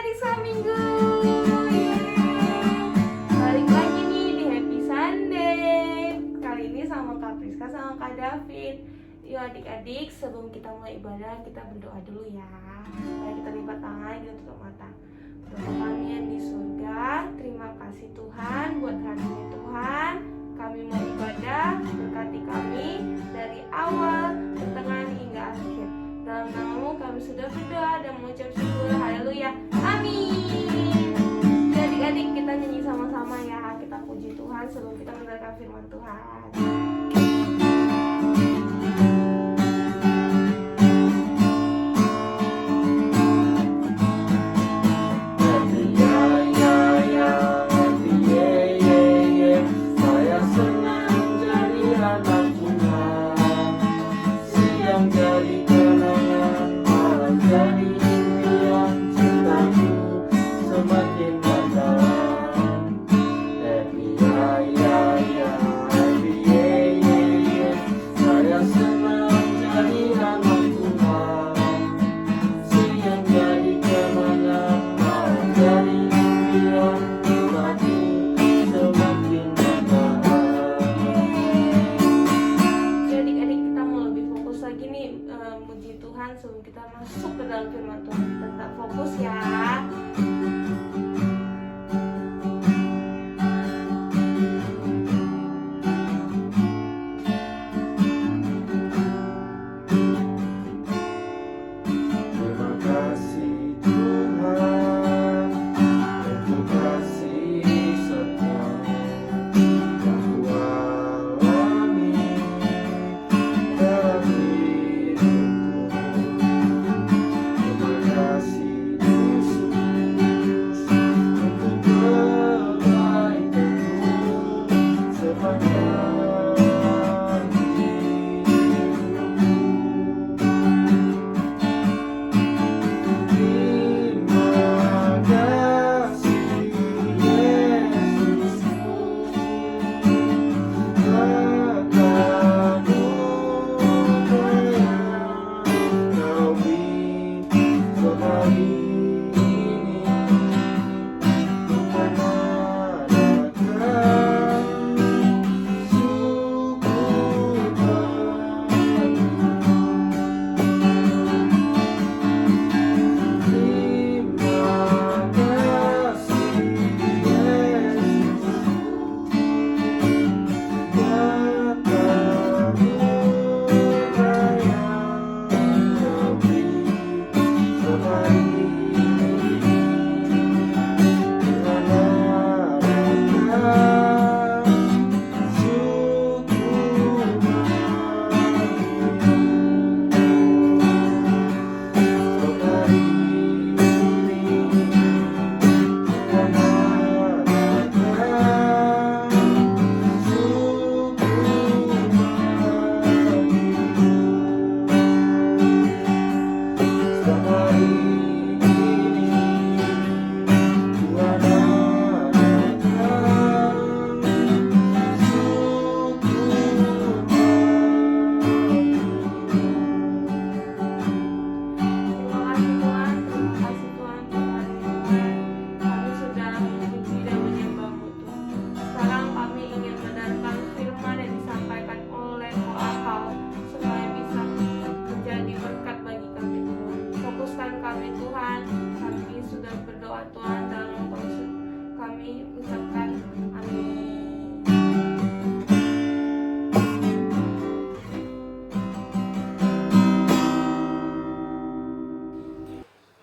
adik-adik seminggu. Yeay. Balik lagi nih di Happy Sunday. Kali ini sama Kak Priska sama Kak David. Yuk adik-adik, sebelum kita mulai ibadah, kita berdoa dulu ya. Mari kita lipat tangan, kita tutup mata. Bapa kami yang di surga, terima kasih Tuhan buat hari ini Tuhan. Kami mau ibadah, berkati kami dari awal, pertengahan hingga akhir. Dalam namamu kami sudah berdoa dan mengucap syukur. Haleluya. Amin. Jadi adik-adik kita nyanyi sama-sama ya. Kita puji Tuhan sebelum kita mendengarkan firman Tuhan. Sebelum kita masuk ke dalam firman Tuhan, tetap fokus ya.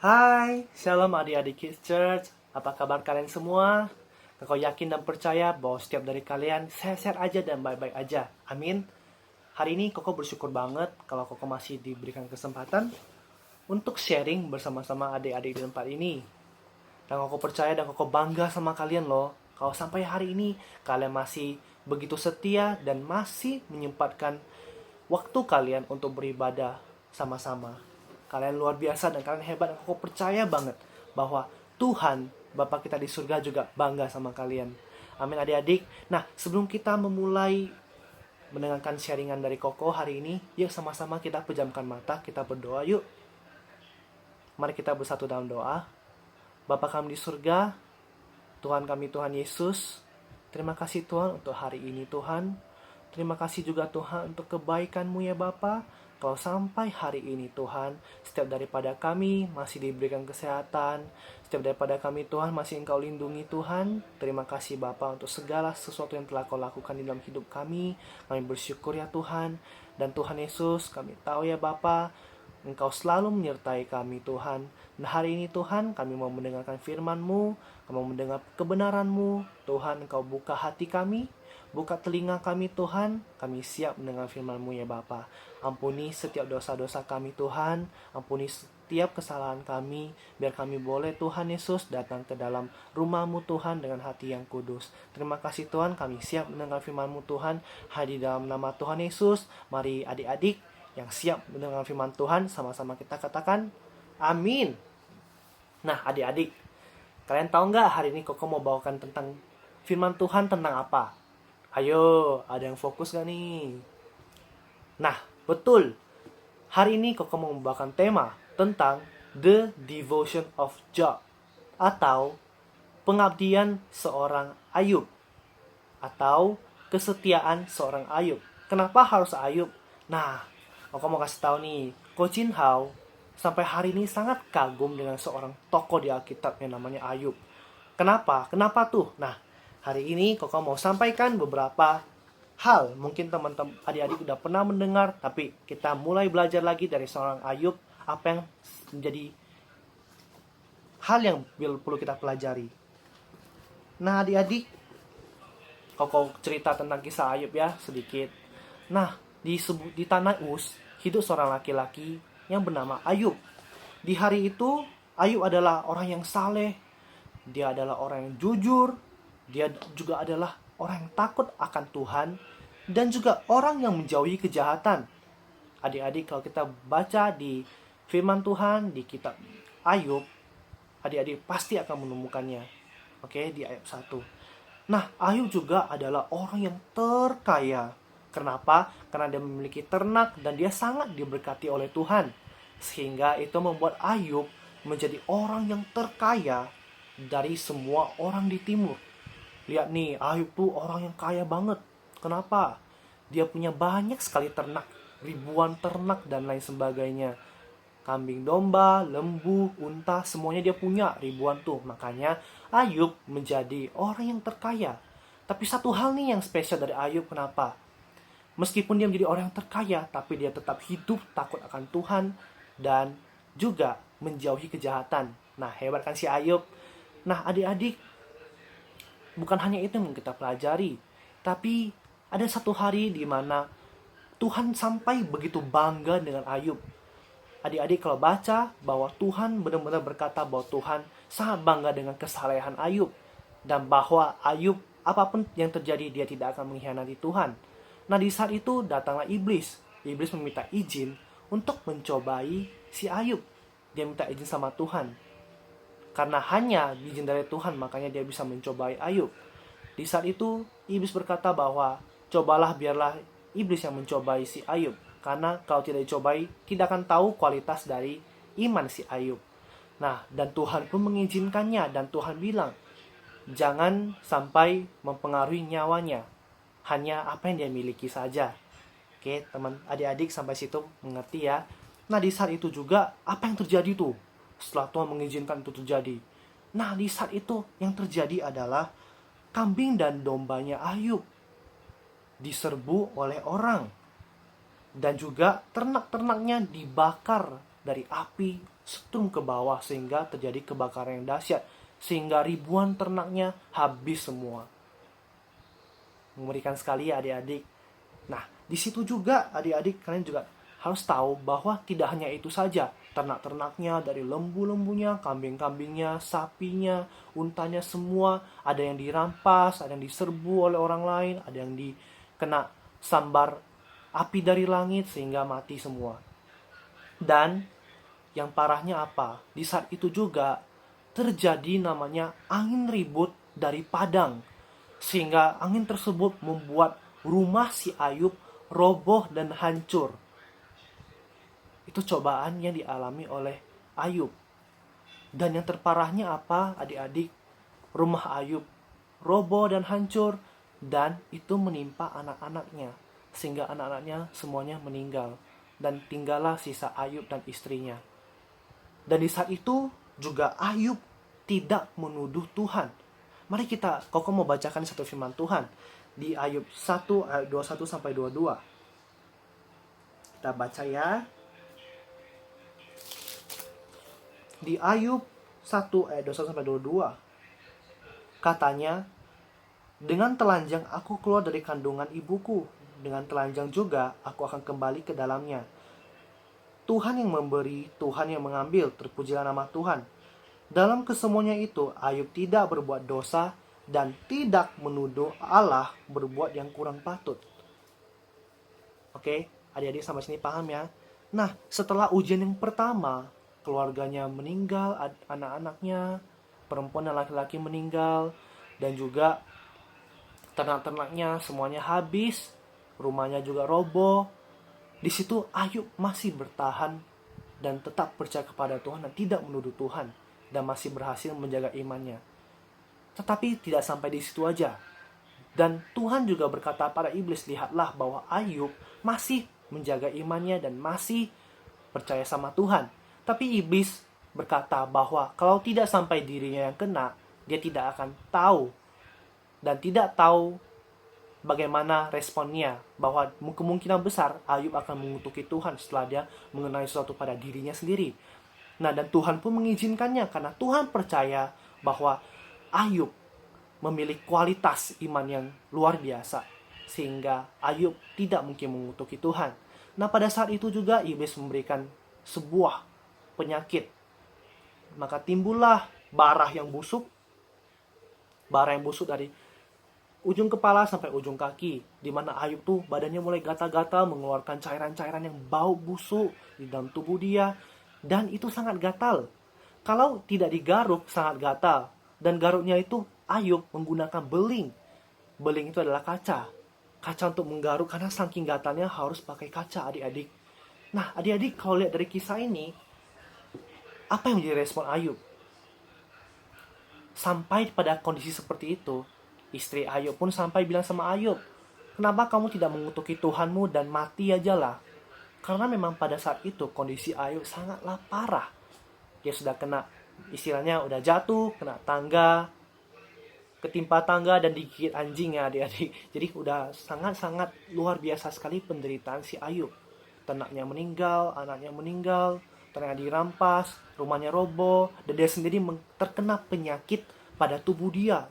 Hai, shalom adik-adik Kids Church. Apa kabar kalian semua? Kau yakin dan percaya bahwa setiap dari kalian sehat-sehat aja dan baik-baik aja. Amin. Hari ini Koko bersyukur banget kalau Koko masih diberikan kesempatan untuk sharing bersama-sama adik-adik di tempat ini. Dan Koko percaya dan Koko bangga sama kalian loh. Kalau sampai hari ini kalian masih begitu setia dan masih menyempatkan waktu kalian untuk beribadah sama-sama. Kalian luar biasa dan kalian hebat. Dan aku percaya banget bahwa Tuhan, Bapa kita di surga juga bangga sama kalian. Amin adik-adik. Nah, sebelum kita memulai mendengarkan sharingan dari Koko hari ini, yuk sama-sama kita pejamkan mata, kita berdoa yuk. Mari kita bersatu dalam doa. Bapa kami di surga, Tuhan kami, Tuhan Yesus, terima kasih Tuhan untuk hari ini Tuhan. Terima kasih juga Tuhan untuk kebaikan-Mu ya Bapa. Kalau sampai hari ini Tuhan, setiap daripada kami masih diberikan kesehatan, setiap daripada kami Tuhan masih Engkau lindungi Tuhan. Terima kasih Bapa untuk segala sesuatu yang telah Kau lakukan di dalam hidup kami. Kami bersyukur ya Tuhan. Dan Tuhan Yesus, kami tahu ya Bapa, Engkau selalu menyertai kami Tuhan. Nah hari ini Tuhan, kami mau mendengarkan firman-Mu, kami mau mendengar kebenaran-Mu. Tuhan, Engkau buka hati kami, buka telinga kami Tuhan, kami siap mendengar firman-Mu ya Bapa. Ampuni setiap dosa-dosa kami Tuhan, ampuni setiap kesalahan kami, biar kami boleh Tuhan Yesus datang ke dalam rumah-Mu Tuhan dengan hati yang kudus. Terima kasih Tuhan, kami siap mendengar firman-Mu Tuhan. Hadir dalam nama Tuhan Yesus, mari adik-adik yang siap mendengar firman Tuhan, sama-sama kita katakan, amin. Nah adik-adik, kalian tahu nggak hari ini Koko mau bawakan tentang firman Tuhan tentang apa? Ayo, ada yang fokus gak nih? Nah, betul. Hari ini Koko mau membawakan tema tentang The Devotion of Job, atau pengabdian seorang Ayub, atau kesetiaan seorang Ayub. Kenapa harus Ayub? Nah, Koko mau kasih tahu nih, Ko Jin Hao sampai hari ini sangat kagum dengan seorang tokoh di Alkitab yang namanya Ayub. Kenapa? Kenapa tuh? Nah, hari ini Koko mau sampaikan beberapa hal. Mungkin teman-teman adik-adik udah pernah mendengar, tapi kita mulai belajar lagi dari seorang Ayub, apa yang menjadi hal yang perlu kita pelajari. Nah adik-adik, Koko cerita tentang kisah Ayub ya sedikit. Nah di tanah Uz hidup seorang laki-laki yang bernama Ayub. Di hari itu Ayub adalah orang yang saleh, dia adalah orang yang jujur, dia juga adalah orang yang takut akan Tuhan, dan juga orang yang menjauhi kejahatan. Adik-adik, kalau kita baca di firman Tuhan di kitab Ayub, adik-adik pasti akan menemukannya. Oke, di ayat 1. Nah, Ayub juga adalah orang yang terkaya. Kenapa? Karena dia memiliki ternak dan dia sangat diberkati oleh Tuhan. Sehingga itu membuat Ayub menjadi orang yang terkaya dari semua orang di timur. Lihat nih, Ayub tuh orang yang kaya banget. Kenapa? Dia punya banyak sekali ternak, ribuan ternak dan lain sebagainya. Kambing domba, lembu, unta, semuanya dia punya ribuan tuh. Makanya Ayub menjadi orang yang terkaya. Tapi satu hal nih yang spesial dari Ayub, kenapa? Meskipun dia menjadi orang yang terkaya, tapi dia tetap hidup takut akan Tuhan dan juga menjauhi kejahatan. Nah, hebat kan si Ayub? Nah, adik-adik, bukan hanya itu yang kita pelajari, tapi ada satu hari di mana Tuhan sampai begitu bangga dengan Ayub. Adik-adik kalau baca bahwa Tuhan benar-benar berkata bahwa Tuhan sangat bangga dengan kesalehan Ayub. Dan bahwa Ayub apapun yang terjadi dia tidak akan mengkhianati Tuhan. Nah di saat itu datanglah iblis. Iblis meminta izin untuk mencobai si Ayub. Dia minta izin sama Tuhan. Karena hanya izin dari Tuhan makanya dia bisa mencobai Ayub. Di saat itu iblis berkata bahwa cobalah biarlah iblis yang mencobai si Ayub. Karena kalau tidak dicobai tidak akan tahu kualitas dari iman si Ayub. Nah dan Tuhan pun mengizinkannya dan Tuhan bilang jangan sampai mempengaruhi nyawanya. Hanya apa yang dia miliki saja. Oke teman adik-adik sampai situ mengerti ya. Nah di saat itu juga apa yang terjadi tuh? Setelah Tuhan mengizinkan itu terjadi. Nah di saat itu yang terjadi adalah kambing dan dombanya Ayub diserbu oleh orang. Dan juga ternak-ternaknya dibakar dari api setrum ke bawah sehingga terjadi kebakaran yang dahsyat. Sehingga ribuan ternaknya habis semua. Mengerikan sekali ya adik-adik. Nah di situ juga adik-adik kalian juga harus tahu bahwa tidak hanya itu saja. Ternak-ternaknya dari lembu-lembunya, kambing-kambingnya, sapinya, untanya semua. Ada yang dirampas, ada yang diserbu oleh orang lain, ada yang dikena sambar api dari langit sehingga mati semua. Dan yang parahnya apa? Di saat itu juga terjadi namanya angin ribut dari padang. Sehingga angin tersebut membuat rumah si Ayub roboh dan hancur. Itu cobaan yang dialami oleh Ayub. Dan yang terparahnya apa adik-adik? Rumah Ayub roboh dan hancur, dan itu menimpa anak-anaknya, sehingga anak-anaknya semuanya meninggal, dan tinggallah sisa Ayub dan istrinya. Dan di saat itu juga Ayub tidak menuduh Tuhan. Mari Koko mau bacakan satu firman Tuhan di Ayub 1 ayat 21 sampai 22. Kita baca ya. Di Ayub 1 ayat 21 sampai 22. Katanya, dengan telanjang aku keluar dari kandungan ibuku, dengan telanjang juga aku akan kembali ke dalamnya. Tuhan yang memberi, Tuhan yang mengambil, terpujilah nama Tuhan. Dalam kesemuanya itu, Ayub tidak berbuat dosa dan tidak menuduh Allah berbuat yang kurang patut. Oke, adik-adik sampai sini paham ya? Nah, setelah ujian yang pertama, keluarganya meninggal, anak-anaknya, perempuan dan laki-laki meninggal, dan juga ternak-ternaknya semuanya habis, rumahnya juga roboh. Di situ Ayub masih bertahan dan tetap percaya kepada Tuhan dan tidak menuduh Tuhan, dan masih berhasil menjaga imannya. Tetapi tidak sampai di situ aja. Dan Tuhan juga berkata pada iblis, lihatlah bahwa Ayub masih menjaga imannya dan masih percaya sama Tuhan. Tapi iblis berkata bahwa kalau tidak sampai dirinya yang kena, dia tidak akan tahu dan tidak tahu bagaimana responnya, bahwa kemungkinan besar Ayub akan mengutuki Tuhan setelah dia mengenai sesuatu pada dirinya sendiri. Nah, dan Tuhan pun mengizinkannya karena Tuhan percaya bahwa Ayub memiliki kualitas iman yang luar biasa, sehingga Ayub tidak mungkin mengutuki Tuhan. Nah, pada saat itu juga iblis memberikan sebuah penyakit. Maka timbullah bara yang busuk dari ujung kepala sampai ujung kaki, di mana Ayub tuh badannya mulai gatal-gatal, mengeluarkan cairan-cairan yang bau busuk di dalam tubuh dia, dan itu sangat gatal. Kalau tidak digaruk sangat gatal, dan garuknya itu Ayub menggunakan beling. Beling itu adalah kaca untuk menggaruk, karena saking gatalnya harus pakai kaca, adik-adik. Nah, adik-adik kalau lihat dari kisah ini, apa yang menjadi respon Ayub? Sampai pada kondisi seperti itu, istri Ayub pun sampai bilang sama Ayub, kenapa kamu tidak mengutuki Tuhanmu dan mati aja lah? Karena memang pada saat itu kondisi Ayub sangatlah parah. Dia sudah kena, istilahnya udah jatuh, kena tangga, ketimpa tangga dan digigit anjing ya adik-adik. Jadi udah sangat-sangat luar biasa sekali penderitaan si Ayub. Ternaknya meninggal, anaknya meninggal, ternaknya dirampas, rumahnya roboh, dan dia sendiri terkena penyakit pada tubuh dia.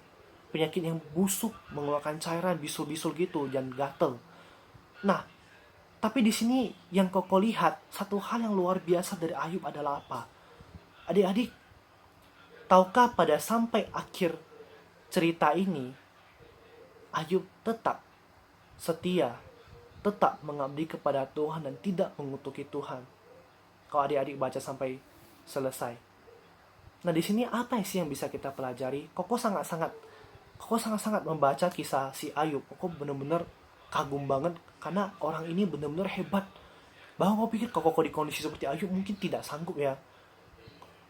Penyakit yang busuk, mengeluarkan cairan bisul-bisul gitu dan gatel. Nah, tapi di sini yang Koko lihat, satu hal yang luar biasa dari Ayub adalah apa? Adik-adik, tahukah pada sampai akhir cerita ini, Ayub tetap setia, tetap mengabdi kepada Tuhan dan tidak mengutuki Tuhan. Kalau adik-adik baca sampai selesai. Nah, di sini apa sih yang bisa kita pelajari? Koko sangat-sangat membaca kisah si Ayub. Koko benar-benar kagum banget karena orang ini benar-benar hebat. Bahwa kau pikir kalau koko di kondisi seperti Ayub mungkin tidak sanggup ya.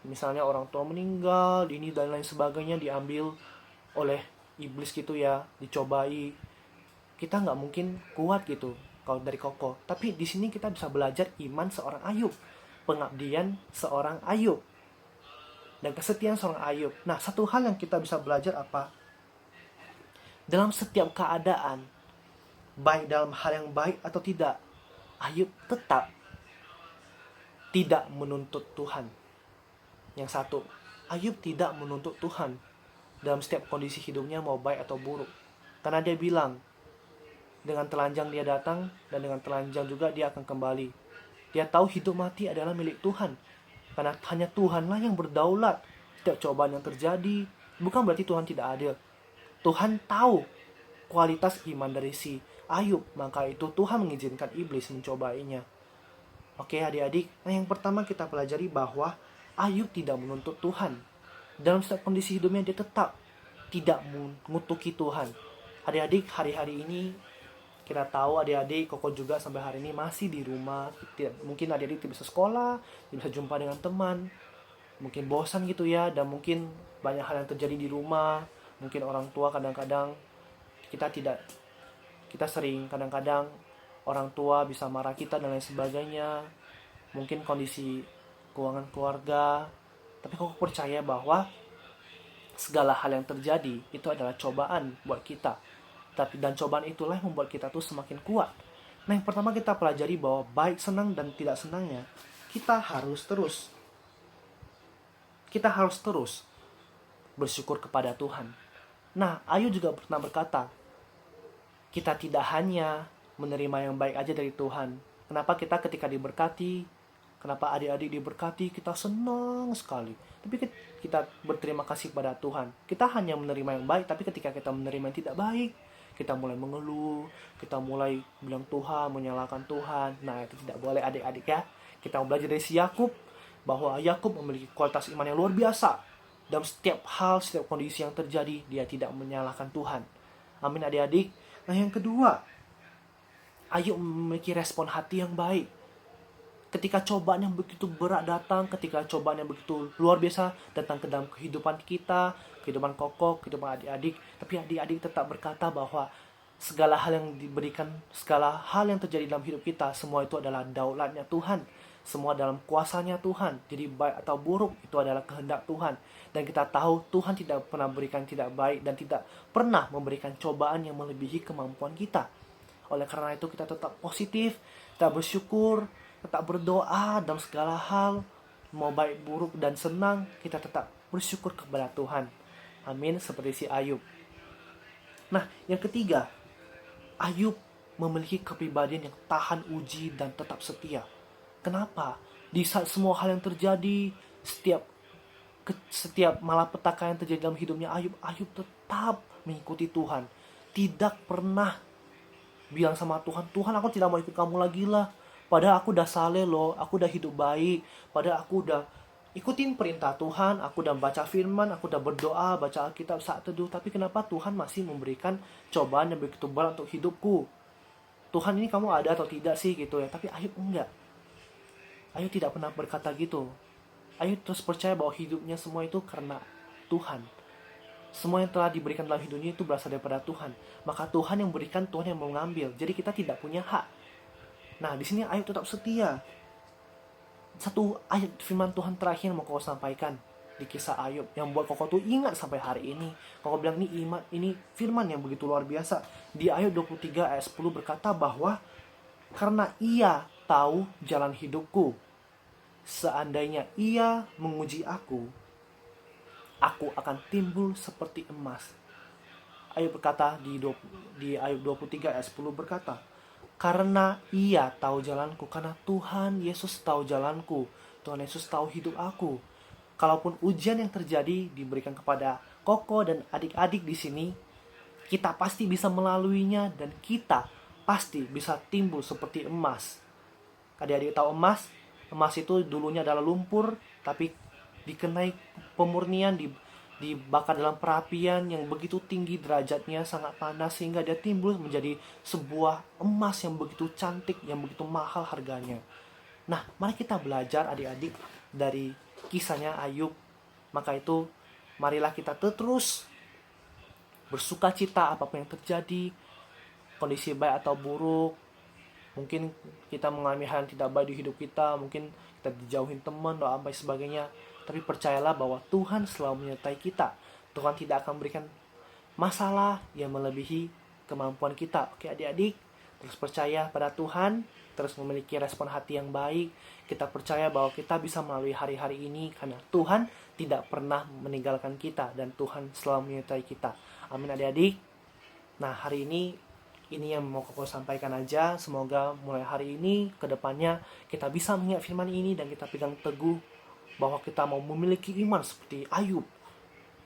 Misalnya orang tua meninggal, ini dan lain sebagainya, diambil oleh iblis gitu ya, dicobai. Kita nggak mungkin kuat gitu kalau dari Koko. Tapi di sini kita bisa belajar iman seorang Ayub, pengabdian seorang Ayub, dan kesetiaan seorang Ayub. Nah, satu hal yang kita bisa belajar apa? Dalam setiap keadaan, baik dalam hal yang baik atau tidak, Ayub tetap tidak menuntut Tuhan. Yang satu, Ayub tidak menuntut Tuhan dalam setiap kondisi hidupnya, mau baik atau buruk. Karena dia bilang, dengan telanjang dia datang, dan dengan telanjang juga dia akan kembali. Dia tahu hidup mati adalah milik Tuhan. Karena hanya Tuhanlah yang berdaulat. Setiap cobaan yang terjadi, bukan berarti Tuhan tidak adil. Tuhan tahu kualitas iman dari si Ayub, maka itu Tuhan mengizinkan iblis mencobainya. Oke adik-adik, nah yang pertama kita pelajari bahwa Ayub tidak menuntut Tuhan. Dalam setiap kondisi hidupnya dia tetap tidak mengutuki Tuhan. Adik-adik, hari-hari ini kita tahu adik-adik, Koko juga sampai hari ini masih di rumah. Mungkin adik-adik tidak bisa sekolah, tidak bisa jumpa dengan teman. mungkin bosan gitu ya, dan mungkin banyak hal yang terjadi di rumah. Mungkin orang tua kadang-kadang kita sering kadang-kadang orang tua bisa marah kita dan lain sebagainya. Mungkin kondisi keuangan keluarga. Tapi aku percaya bahwa segala hal yang terjadi itu adalah cobaan buat kita. Dan cobaan itulah yang membuat kita tuh semakin kuat. Nah, yang pertama kita pelajari bahwa baik senang dan tidak senangnya, kita harus terus bersyukur kepada Tuhan. Nah, Ayub juga pernah berkata, kita tidak hanya menerima yang baik aja dari Tuhan. Kenapa kita ketika diberkati, kenapa adik-adik diberkati, kita senang sekali. Tapi kita berterima kasih pada Tuhan. Kita hanya menerima yang baik, tapi ketika kita menerima yang tidak baik, kita mulai mengeluh, kita mulai bilang Tuhan, menyalahkan Tuhan. Nah, itu tidak boleh adik-adik ya. Kita belajar dari si Yakub, bahwa Yakub memiliki kualitas iman yang luar biasa. Dalam setiap hal, setiap kondisi yang terjadi, dia tidak menyalahkan Tuhan. Amin adik-adik. Nah, yang kedua, Ayub memiliki respon hati yang baik. Ketika cobaan yang begitu berat datang, ketika cobaan yang begitu luar biasa datang ke dalam kehidupan kita, kehidupan Koko, kehidupan adik-adik, tapi adik-adik tetap berkata bahwa segala hal yang diberikan, segala hal yang terjadi dalam hidup kita, semua itu adalah daulatnya Tuhan. Semua dalam kuasanya Tuhan. Jadi baik atau buruk itu adalah kehendak Tuhan. Dan kita tahu Tuhan tidak pernah berikan tidak baik dan tidak pernah memberikan cobaan yang melebihi kemampuan kita. Oleh karena itu kita tetap positif, kita bersyukur, tetap berdoa dalam segala hal, mau baik buruk dan senang, kita tetap bersyukur kepada Tuhan. Amin, seperti si Ayub. Nah, yang ketiga, Ayub memiliki kepribadian yang tahan uji dan tetap setia. Kenapa? Di saat semua hal yang terjadi, setiap malapetaka yang terjadi dalam hidupnya Ayub tetap mengikuti Tuhan. Tidak pernah bilang sama Tuhan, Tuhan aku tidak mau ikut kamu lagi lah. Padahal aku udah saleh loh, aku udah hidup baik. Padahal aku udah ikutin perintah Tuhan, aku udah baca firman, aku udah berdoa, baca Alkitab saat teduh. Tapi kenapa Tuhan masih memberikan cobaan yang begitu berat untuk hidupku? Tuhan ini kamu ada atau tidak sih gitu ya. Tapi Ayub enggak. Ayub tidak pernah berkata gitu. Ayub terus percaya bahwa hidupnya semua itu karena Tuhan. Semua yang telah diberikan dalam hidupnya itu berasal daripada Tuhan. Maka Tuhan yang berikan, Tuhan yang mengambil. Jadi kita tidak punya hak. Nah, di sini Ayub tetap setia. Satu ayat firman Tuhan terakhir yang mau Koko sampaikan di kisah Ayub yang buat Koko tuh ingat sampai hari ini. Koko bilang ini firman yang begitu luar biasa. Di Ayub 23 ayat 10 berkata bahwa karena ia tahu jalan hidupku, seandainya ia menguji aku akan timbul seperti emas. Ayub berkata di Ayub 23 ayat 10 berkata, karena ia tahu jalanku, karena Tuhan Yesus tahu jalanku, Tuhan Yesus tahu hidup aku. Kalaupun ujian yang terjadi diberikan kepada Koko dan adik-adik di sini, kita pasti bisa melaluinya dan kita pasti bisa timbul seperti emas. Adik-adik tahu emas? Emas itu dulunya adalah lumpur, tapi dikenai pemurnian, dibakar dalam perapian yang begitu tinggi derajatnya, sangat panas, sehingga dia timbul menjadi sebuah emas yang begitu cantik, yang begitu mahal harganya. Nah, mari kita belajar adik-adik dari kisahnya Ayub. Maka itu, marilah kita terus bersuka cita apapun yang terjadi, kondisi baik atau buruk. Mungkin kita mengalami hal yang tidak baik di hidup kita, mungkin kita dijauhin teman, doa sampai sebagainya. Tapi percayalah bahwa Tuhan selalu menyertai kita. Tuhan tidak akan memberikan masalah yang melebihi kemampuan kita. Oke adik-adik, terus percaya pada Tuhan, terus memiliki respon hati yang baik. Kita percaya bahwa kita bisa melalui hari-hari ini karena Tuhan tidak pernah meninggalkan kita dan Tuhan selalu menyertai kita. Amin adik-adik. Nah, hari ini yang mau Koko sampaikan aja. Semoga mulai hari ini ke depannya kita bisa mengingat firman ini dan kita pegang teguh bahwa kita mau memiliki iman seperti Ayub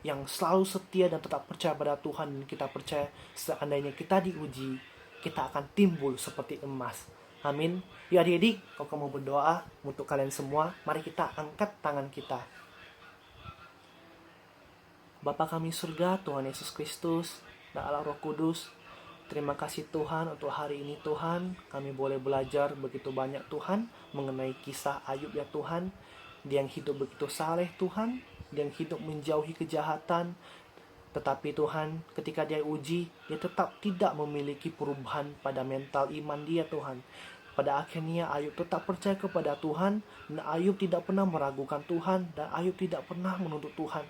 yang selalu setia dan tetap percaya pada Tuhan. Dan kita percaya seandainya kita diuji, kita akan timbul seperti emas. Amin. Ya adik-adik, Koko mau berdoa untuk kalian semua. Mari kita angkat tangan kita. Bapa kami surga, Tuhan Yesus Kristus dan Allah Roh Kudus, terima kasih Tuhan untuk hari ini Tuhan. Kami boleh belajar begitu banyak Tuhan mengenai kisah Ayub ya Tuhan. Dia yang hidup begitu saleh Tuhan, dia yang hidup menjauhi kejahatan. Tetapi Tuhan, ketika dia uji, dia tetap tidak memiliki perubahan pada mental iman dia Tuhan. Pada akhirnya Ayub tetap percaya kepada Tuhan, dan Ayub tidak pernah meragukan Tuhan, dan Ayub tidak pernah menuntut Tuhan.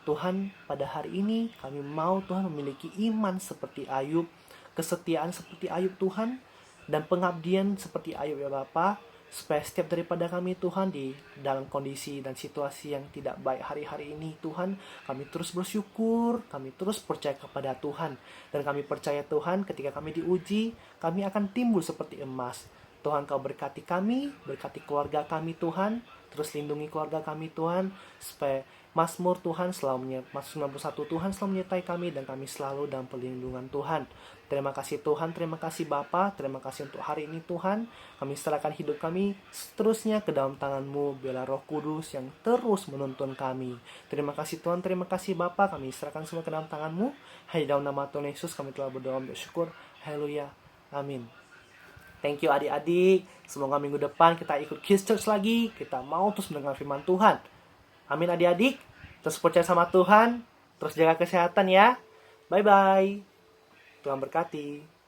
Tuhan, pada hari ini kami mau Tuhan memiliki iman seperti Ayub, kesetiaan seperti Ayub Tuhan, dan pengabdian seperti Ayub ya Bapa, supaya setiap daripada kami Tuhan di dalam kondisi dan situasi yang tidak baik hari-hari ini Tuhan, kami terus bersyukur, kami terus percaya kepada Tuhan, dan kami percaya Tuhan ketika kami diuji, kami akan timbul seperti emas. Tuhan Kau berkati kami, berkati keluarga kami Tuhan, terus lindungi keluarga kami Tuhan, supaya Mazmur Tuhan selalu Mazmur 91 Tuhan selalu menyertai kami, dan kami selalu dalam perlindungan Tuhan. Terima kasih Tuhan, terima kasih Bapa, terima kasih untuk hari ini Tuhan. Kami serahkan hidup kami seterusnya ke dalam tangan-Mu, biarlah Roh Kudus yang terus menuntun kami. Terima kasih Tuhan, terima kasih Bapa, kami serahkan semua ke dalam tangan-Mu. Hanya dalam nama Tuhan Yesus kami telah berdoa bersyukur. Haleluya, amin. Thank you adik-adik, semoga minggu depan kita ikut Kids Church lagi, kita mau terus mendengar firman Tuhan. Amin adik-adik, terus percaya sama Tuhan, terus jaga kesehatan ya. Bye-bye. Tuhan berkati.